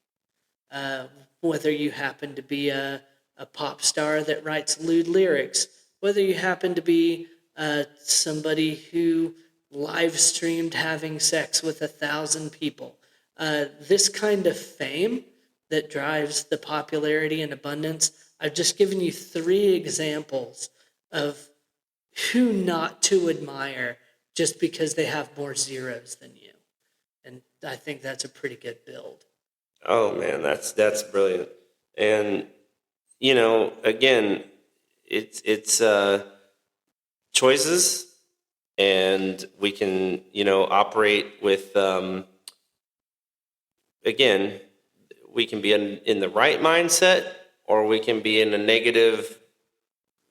Whether you happen to be a a pop star that writes lewd lyrics, whether you happen to be somebody who live streamed having sex with 1,000 people. This kind of fame that drives the popularity and abundance. I've just given you 3 examples of who not to admire just because they have more zeros than you. And I think that's a pretty good build. Oh man, that's brilliant. And again, it's choices, and we can operate with again, we can be in the right mindset, or we can be in a negative,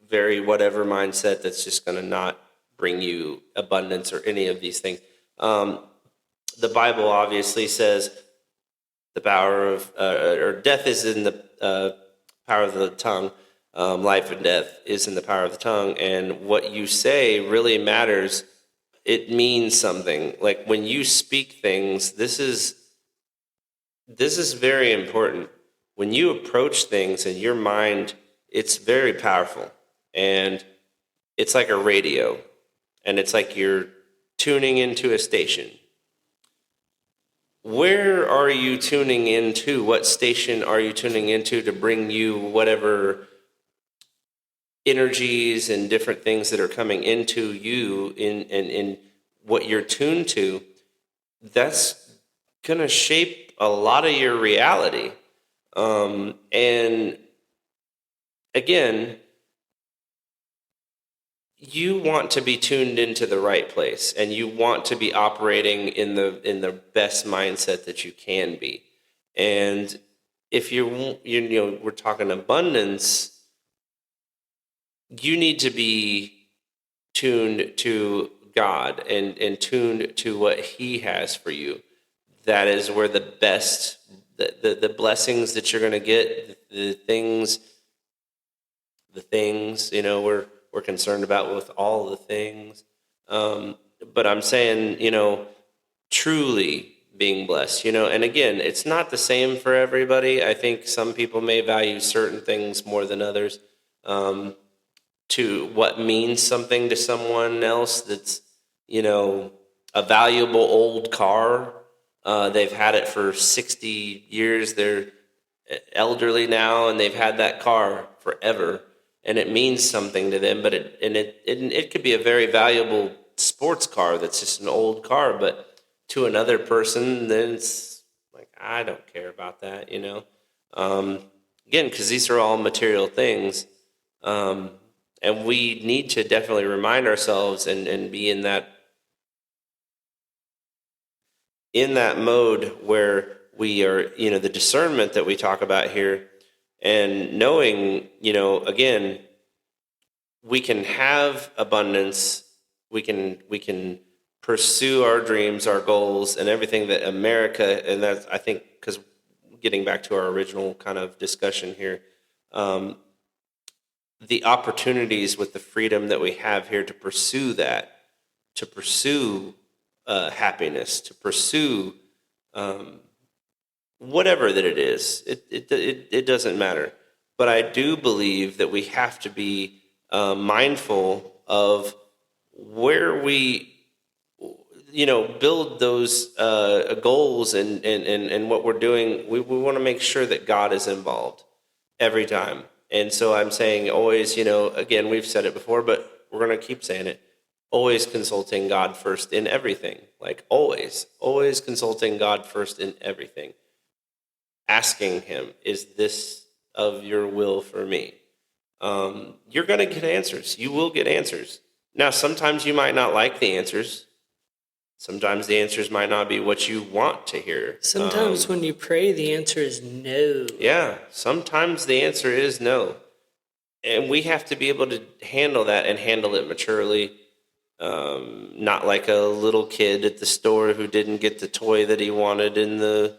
very whatever mindset that's just going to not bring you abundance or any of these things. The Bible obviously says the power of, or death is in the power of the tongue. Life and death is in the power of the tongue. And what you say really matters. It means something. Like when you speak things, this is very important. When you approach things in your mind, it's very powerful. And it's like a radio. And it's like you're tuning into a station. Where are you tuning into? What station are you tuning into to bring you whatever energies and different things that are coming into you in what you're tuned to? That's going to shape a lot of your reality. And again, you want to be tuned into the right place, and you want to be operating in the best mindset that you can be. And if we're talking abundance, you need to be tuned to God and tuned to what He has for you. That is where the best, the blessings that you're going to get, the things, we're concerned about with all the things. But I'm saying, truly being blessed, and again, it's not the same for everybody. I think some people may value certain things more than others. To what means something to someone else that's, a valuable old car. They've had it for 60 years. They're elderly now, and they've had that car forever. And it means something to them, but it could be a very valuable sports car that's just an old car, but to another person, then it's like, I don't care about that, Again, because these are all material things, and we need to definitely remind ourselves and be in that mode where we are, the discernment that we talk about here. And knowing, again, we can have abundance, we can pursue our dreams, our goals, and everything that America, and that's, I think, because getting back to our original kind of discussion here, the opportunities with the freedom that we have here to pursue that, to pursue happiness, to pursue whatever that it is, it doesn't matter. But I do believe that we have to be mindful of where we, build those goals and what we're doing. We want to make sure that God is involved every time. And so I'm saying always, again, we've said it before, but we're going to keep saying it. Always consulting God first in everything. Like always consulting God first in everything. Asking Him, is this of your will for me? You're going to get answers. You will get answers. Now, sometimes you might not like the answers. Sometimes the answers might not be what you want to hear. Sometimes when you pray, the answer is no. Yeah, sometimes the answer is no. And we have to be able to handle that and handle it maturely. Not like a little kid at the store who didn't get the toy that he wanted in the...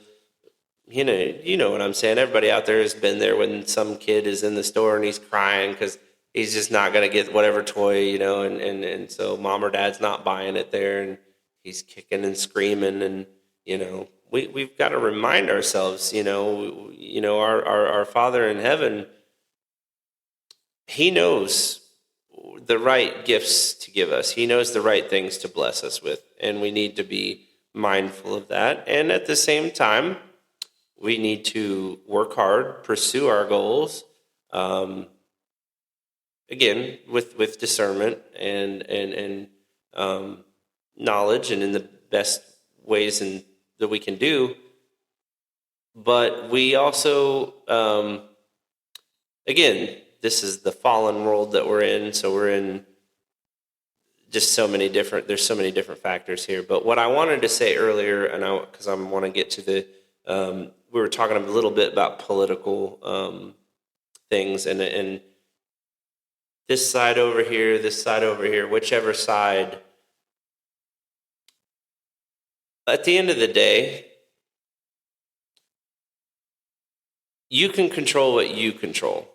You know what I'm saying? Everybody out there has been there when some kid is in the store and he's crying because he's just not going to get whatever toy, and so mom or dad's not buying it there, and he's kicking and screaming, and, we've got to remind ourselves, our Father in heaven, he knows the right gifts to give us. He knows the right things to bless us with, and we need to be mindful of that. And at the same time, we need to work hard, pursue our goals, again with discernment and knowledge, and in the best ways that we can do. But we also, again, this is the fallen world that we're in, so we're in just there's so many different factors here. But what I wanted to say earlier, because I want to get to we were talking a little bit about political things, and this side over here, whichever side, at the end of the day, you can control what you control.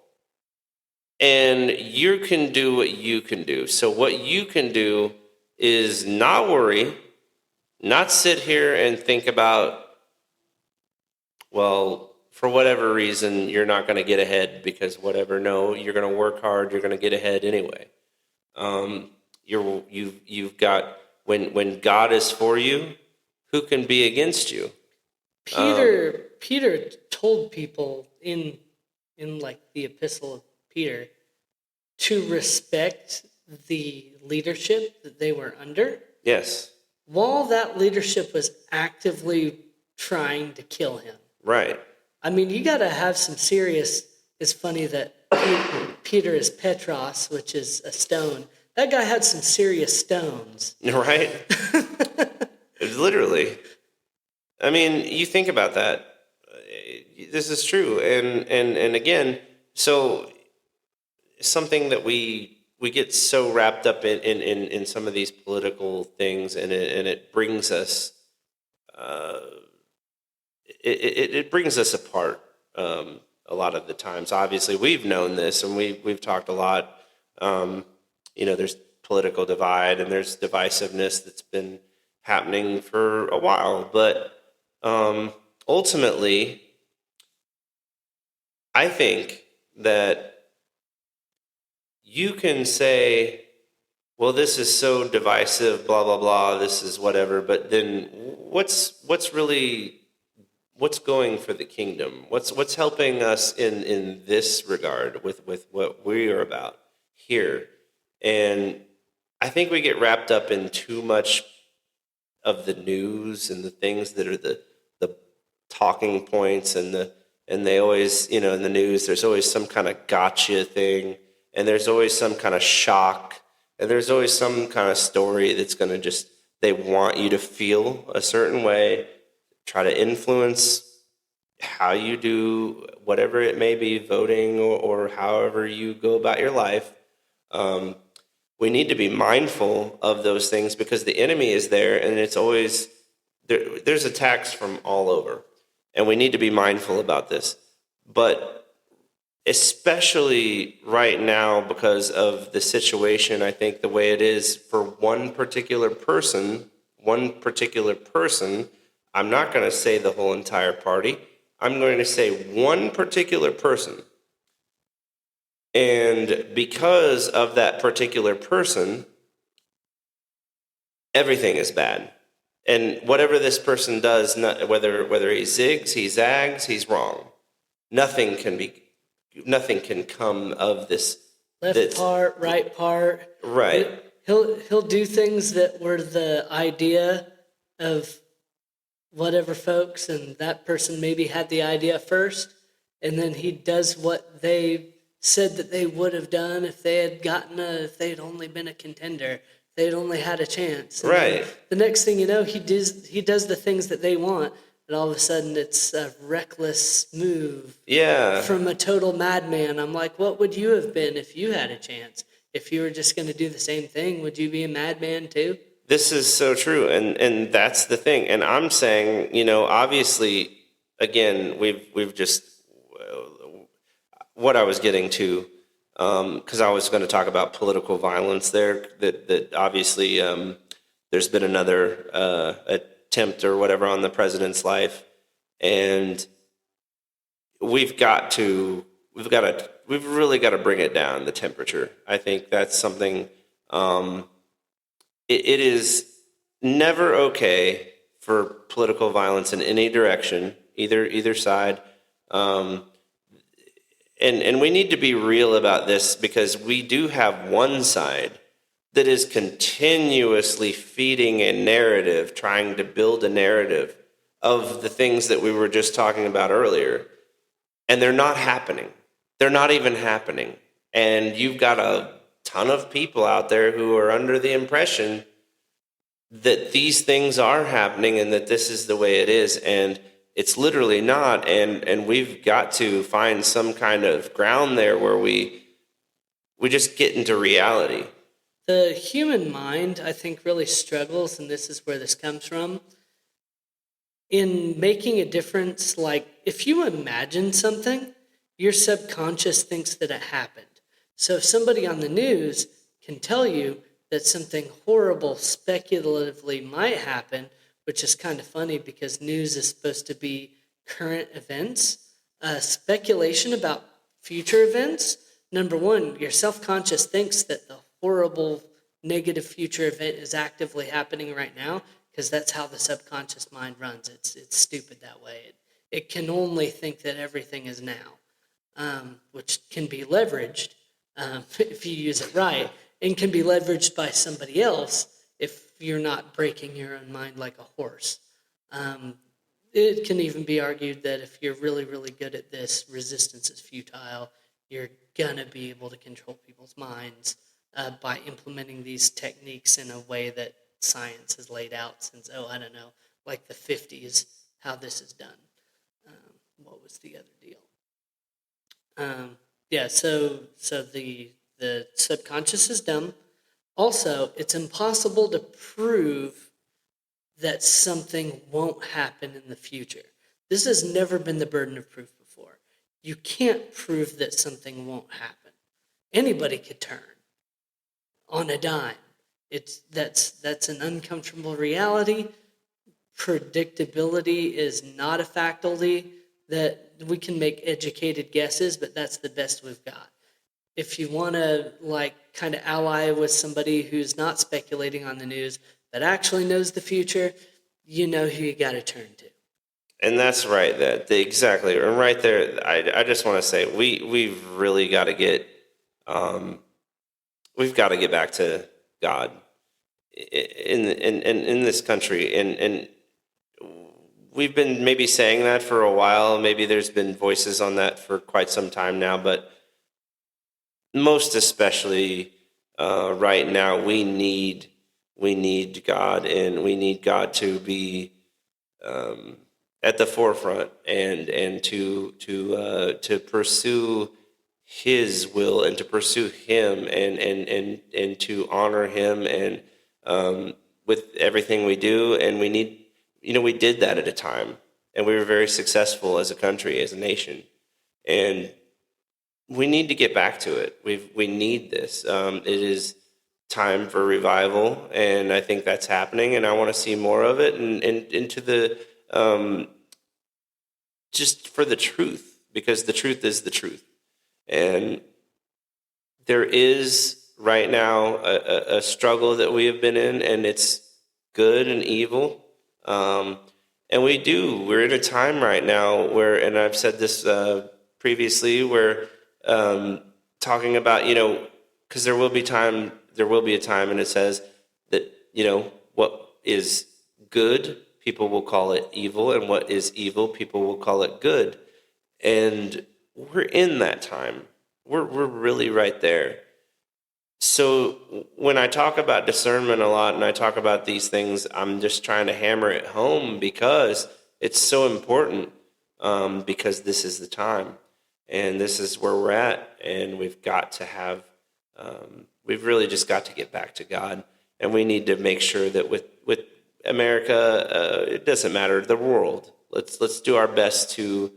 And you can do what you can do. So what you can do is not worry, not sit here and think about, well, for whatever reason, you're not going to get ahead because whatever. No, you're going to work hard. You're going to get ahead anyway. You've got, when God is for you, who can be against you? Peter told people in like the epistle of Peter to respect the leadership that they were under. Yes. While that leadership was actively trying to kill him. Right. I mean, you got to have some serious. It's funny that Peter is Petros, which is a stone. That guy had some serious stones. Right. Literally. I mean, you think about that. This is true, and again, so something that we get so wrapped up in some of these political things, and it brings us it brings us apart a lot of the times. Obviously, we've known this, and we've talked a lot. There's political divide and there's divisiveness that's been happening for a while, but ultimately, I think that you can say, well, this is so divisive, blah, blah, blah, this is whatever, but then what's going for the kingdom? What's helping us in this regard with what we are about here? And I think we get wrapped up in too much of the news and the things that are the talking points, and they always, in the news, there's always some kind of gotcha thing, and there's always some kind of shock, and there's always some kind of story that's going to they want you to feel a certain way, try to influence how you do whatever it may be, voting or however you go about your life. We need to be mindful of those things because the enemy is there, and it's always there's attacks from all over, and we need to be mindful about this. But especially right now, because of the situation, I think the way it is for one particular person, I'm not going to say the whole entire party. I'm going to say one particular person. And because of that particular person, everything is bad. And whatever this person does, whether he zigs, he zags, he's wrong. Nothing can come of this. Part, right part. Right. He'll do things that were the idea of whatever folks, and that person maybe had the idea first, and then he does what they said that they would have done if they had only been a contender. They'd only had a chance. And right. The next thing you know, he does the things that they want, and all of a sudden it's a reckless move. Yeah. From a total madman. I'm like, what would you have been if you had a chance? If you were just going to do the same thing, would you be a madman too? This is so true, and that's the thing. And I'm saying, obviously, again, we've just what I was getting to. Because I was going to talk about political violence there, that obviously there's been another attempt or whatever on the president's life, and we've got to we've really got to bring it down, the temperature. I think that's something. It is never okay for political violence in any direction, either side. Um, and we need to be real about this, because we do have one side that is continuously feeding a narrative, trying to build a narrative of the things that we were just talking about earlier. And they're not happening. They're not even happening. And you've got a ton of people out there who are under the impression that these things are happening and that this is the way it is. And it's literally not. And we've got to find some kind of ground there where we just get into reality. The human mind, I think, really struggles, and this is where this comes from, in making a difference. Like, if you imagine something, your subconscious thinks that it happened. So if somebody on the news can tell you that something horrible speculatively might happen, which is kind of funny because news is supposed to be current events, speculation about future events, number one, your self-conscious thinks that the horrible negative future event is actively happening right now, because that's how the subconscious mind runs. It's stupid that way. It can only think that everything is now, which can be leveraged if you use it right, and can be leveraged by somebody else if you're not breaking your own mind like a horse. It can even be argued that if you're really, really good at this, resistance is futile. You're going to be able to control people's minds by implementing these techniques in a way that science has laid out since, I don't know, like the 50s, how this is done. What was the other deal? So the subconscious is dumb. Also, it's impossible to prove that something won't happen in the future. This has never been the burden of proof before. You can't prove that something won't happen. Anybody could turn on a dime. That's an uncomfortable reality. Predictability is not a faculty that we can make educated guesses, but that's the best we've got. If you want to kind of ally with somebody who's not speculating on the news but actually knows the future, you know who you got to turn to. And that's right. Exactly. And right there, I just want to say we've really got to get we've got to get back to God in this country, and we've been maybe saying that for a while. Maybe there's been voices on that for quite some time now, but most especially right now, we need God, and we need God to be at the forefront and to pursue His will and to pursue Him and to honor Him and with everything we do. And we need, we did that at a time, and we were very successful as a country, as a nation, and we need to get back to it. We need this. It is time for revival, and I think that's happening, and I want to see more of it, and into the just for the truth, because the truth is the truth. And there is right now a struggle that we have been in, and it's good and evil. And we're in a time right now where, and I've said this previously, where talking about, because there will be a time, and it says that, what is good, people will call it evil, and what is evil, people will call it good. And we're in that time. We're really right there. So when I talk about discernment a lot and I talk about these things, I'm just trying to hammer it home because it's so important, because this is the time and this is where we're at, and we've got to have, we've really just got to get back to God, and we need to make sure that with America, it doesn't matter, the world, let's do our best to,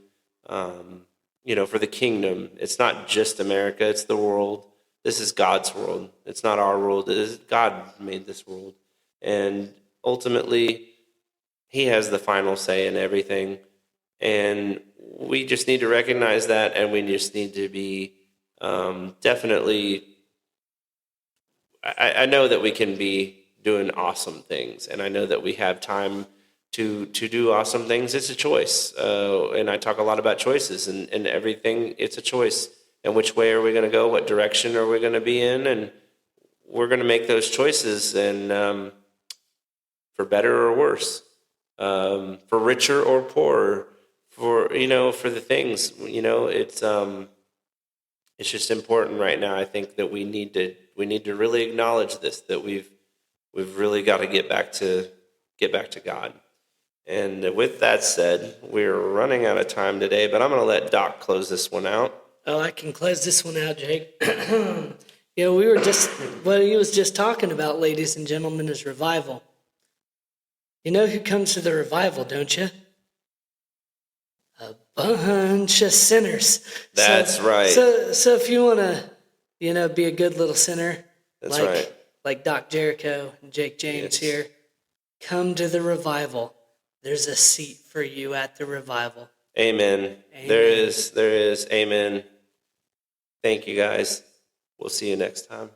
for the kingdom. It's not just America, it's the world. This is God's world. It's not our world. It is God made this world. And ultimately, He has the final say in everything. And we just need to recognize that, and we just need to be Definitely, I know that we can be doing awesome things, and I know that we have time to do awesome things. It's a choice, and I talk a lot about choices, and everything. It's a choice, and which way are we going to go? What direction are we going to be in? And we're going to make those choices, and for better or worse, for richer or poorer, for the things. It's just important right now. I think that we need to really acknowledge this, that we've really got to get back to God. And with that said, we're running out of time today, but I'm going to let Doc close this one out. Oh, I can close this one out, Jake. We were just, what he was just talking about, ladies and gentlemen, is revival. You know who comes to the revival, don't you? A bunch of sinners. That's right. So if you want to, be a good little sinner, That's right. like Doc Jericho and Jake James here, come to the revival. There's a seat for you at the revival. Amen. There is. Amen. Thank you, guys. We'll see you next time.